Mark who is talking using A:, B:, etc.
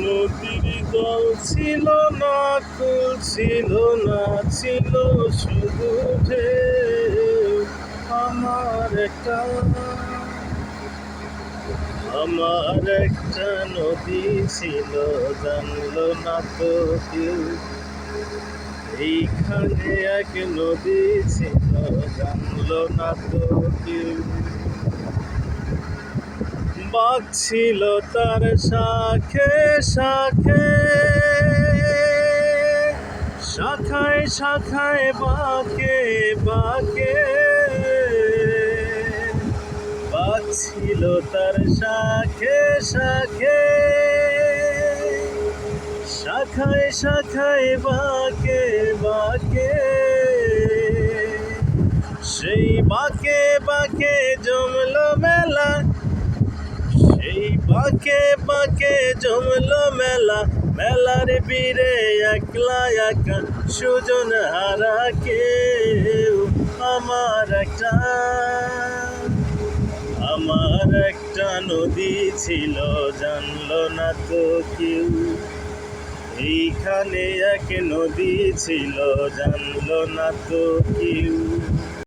A: নদীর জল ছিল না, কুল ছিল না, ছিল শুধু ঢেউ। আমার একটা নদী ছিল, জানলো না তো কেউ। এইখানে এক নদী ছিল, জানলো না তো কেউ। বাঘ ছিল তার শাখে শাখে, শাখায় শাখায় বাঁকে বাঁকে। বাঘ ছিল তার শাখে শাখে, শাখায় শাখায় বাঁকে বাঁকে। সেই বাঁকে বাঁকে জমলো মেলা, সেই বাঁকে বাঁকে জমলো মেলা। মেলার বীরে একলা একা সুজন হারা কেউ। আমার একটা নদী ছিল, জানলো না তো কেউ। এইখানে এক নদী ছিল, জানলো না তো কেউ।